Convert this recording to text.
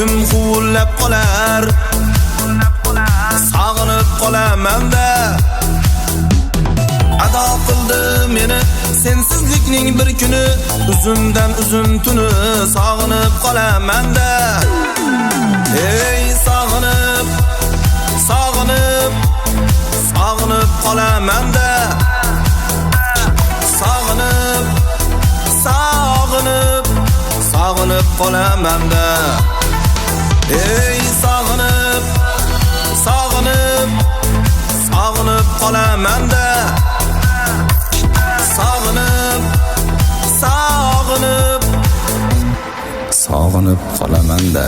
ko'nglim huvillab qolar, sog'inib qolaman-da. Ado qildi meni sensizlikning bir kuni, uzundan uzun tuni sog'inib qolaman-da. Ey sog'inib, sog'inib, sog'inib qolaman-da. Sog'inib, sog'inib, sog'inib qolaman-da. Ey sog'inib, sog'inib, sog'inib qolaman-da. Sog'inib, sog'inib, sog'inib qolaman-da.